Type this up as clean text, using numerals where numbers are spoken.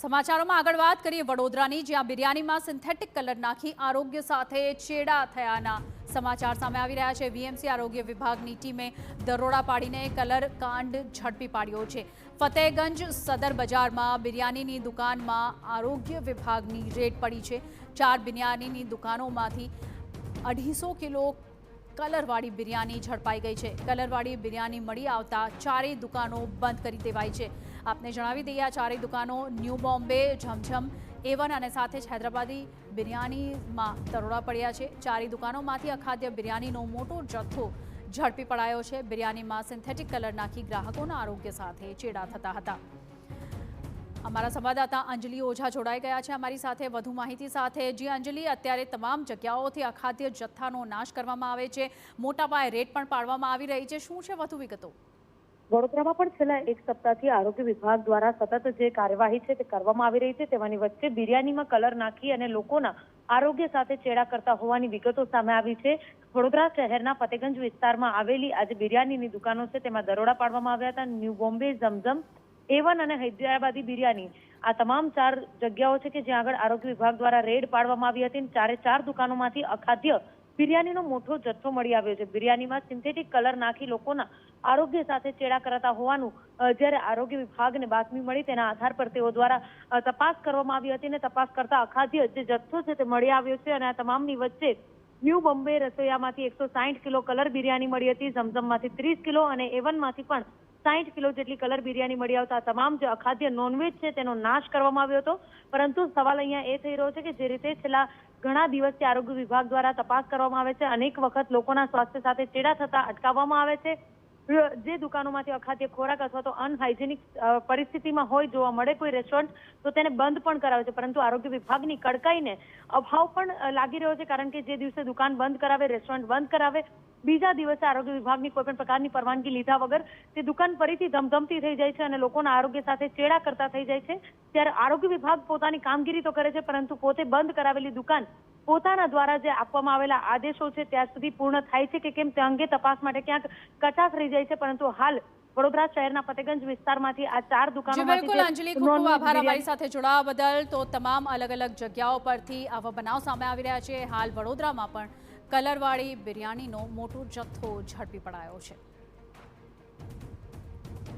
સમાચારોમાં આગળ વાત કરીએ વડોદરાની, જ્યાં બિરયાનીમાં સિન્થેટિક કલર નાખી આરોગ્ય સાથે ચેડા થયાના સમાચાર સામે આવી રહ્યા છે। વીએમસી આરોગ્ય વિભાગની ટીમે દરોડા પાડીને કલર કાંડ ઝડપી પાડ્યો છે। ફતેહગંજ સદર બજારમાં બિરયાનીની દુકાનમાં આરોગ્ય વિભાગની રેડ પડી છે। 4 બિરયાનીની દુકાનોમાંથી 250 કિલો કલરવાળી બિરયાની ઝડપાઈ ગઈ છે। કલરવાળી બિરયાની મળી આવતા ચારેય દુકાનો બંધ કરી દેવાઈ છે। આપને જણાવી દઈએ, આ ચારેય દુકાનો ન્યૂ બોમ્બે, ઝમઝમ, A1 અને સાથે જ હૈદરાબાદી બિરયાનીમાં દરોડા પડ્યા છે। ચારેય દુકાનોમાંથી અખાદ્ય બિરયાનીનો મોટો જથ્થો ઝડપી પડાયો છે। બિરયાનીમાં સિન્થેટિક કલર નાખી ગ્રાહકોના આરોગ્ય સાથે ચેડા થતા હતા। અમારા સંવાદદાતા અંજલિ ઓઝા જોડાઈ ગયા છે અમારી સાથે વધુ માહિતી સાથે। જી અંજલિ, અત્યારે તમામ જગ્યાઓથી અખાદ્ય જથ્થાનો નાશ કરવામાં આવે છે, મોટા પાયે રેડ પણ પાડવામાં આવી રહી છે, શું છે વધુ વિગતો? વડોદરામાં પણ છેલ્લા એક સપ્તાહથી આરોગ્ય વિભાગ દ્વારા સતત જે કાર્યવાહી છે તે કરવામાં આવી રહી છે। તેમાંની વચ્ચે બિરયાનીમાં કલર નાખી અને લોકોના આરોગ્ય સાથે ચેડા કરતા હોવાની વિગતો સામે આવી છે। વડોદરા શહેરના ફતેહગંજ વિસ્તારમાં આવેલી આજે બિરયાનીની દુકાનો છે તેમાં દરોડા પાડવામાં આવ્યા હતા। ન્યૂ બોમ્બે, ઝમઝમ, A1 અને હૈદરાબાદી બિરયાની, આ તમામ 4 જગ્યાઓ છે કે જ્યાં આગળ આરોગ્ય વિભાગ દ્વારા રેડ પાડવામાં આવી હતી। ચારે 4 દુકાનોમાંથી અખાદ્ય બિરયાનીનો મોટો જથ્થો મળી આવ્યો છે। બિરયાનીમાં સિન્થેટિક કલર નાખી લોકોના આરોગ્ય સાથે ચેડા કરતા હોવાનું જ્યારે આરોગ્ય વિભાગને બાતમી મળી તેના આધાર પર તેઓ દ્વારા તપાસ કરવામાં આવી હતી અને તપાસ કરતા અખાદ્ય જે જથ્થો છે તે મળી આવ્યો છે। અને આ તમામની વચ્ચે ન્યૂ બોમ્બે રસોઈયામાંથી 160 કિલો કલર બિરયાની મળી હતી, ઝમઝમમાંથી 30 કિલો અને A1 માંથી પણ 60 કિલો જેટલી કલર બિરયાની મળી આવતા તમામ જે અખાદ્ય નોનવેજ છે તેનો નાશ કરવામાં આવ્યો હતો। પરંતુ સવાલ અહીંયા એ થઈ રહ્યો છે કે જે રીતે છેલ્લા ઘણા દિવસથી આરોગ્ય વિભાગ દ્વારા તપાસ કરવામાં આવે છે, અનેક વખત લોકોના સ્વાસ્થ્ય સાથે ચેડા થતા અટકાવવામાં આવે છે। જે દુકાનોમાંથી અખાદ્ય ખોરાક અથવા તો અનહાઇજેનિક પરિસ્થિતિમાં હોય જોવા મળે કોઈ રેસ્ટોરન્ટ, તો તેને બંધ પણ કરાવે છે। પરંતુ આરોગ્ય વિભાગની કડકાઈને અભાવ પણ લાગી રહ્યો છે, કારણ કે જે દિવસે દુકાન બંધ કરાવે, રેસ્ટોરન્ટ બંધ કરાવે, બીજા દિવસે આરોગ્ય વિભાગની કોઈ પણ પ્રકારની પરવાનગી લીધા વગર તે દુકાન ફરીથી ધમધમતી થઈ જાય છે અને લોકોના આરોગ્ય સાથે ચેડા કરતા થઈ જાય છે। ત્યારે આરોગ્ય વિભાગ પોતાની કામગીરી તો કરે છે, પરંતુ પોતે બંધ કરાવેલી દુકાન પોતાના દ્વારા જે આપવામાં આવેલા આદેશો છે ત્યાં સુધી પૂર્ણ થાય છે કે કેમ તે અંગે તપાસ માટે ક્યાંક કચાશ રહી જાય છે। પરંતુ હાલ વડોદરા શહેરના ફતેહગંજ વિસ્તારમાંથી આ 4 દુકાનોમાંથી બિલકુલ અંજલિ, ખૂબ ખૂબ આભાર અમારી સાથે જોડાવા બદલ। તો તમામ અલગ અલગ જગ્યાઓ પરથી આવા બનાવ સામે આવી રહ્યા છે। હાલ વડોદરામાં પણ કલરવાળી બિરયાનીનો મોટો જથ્થો ઝડપી પડાયો છે।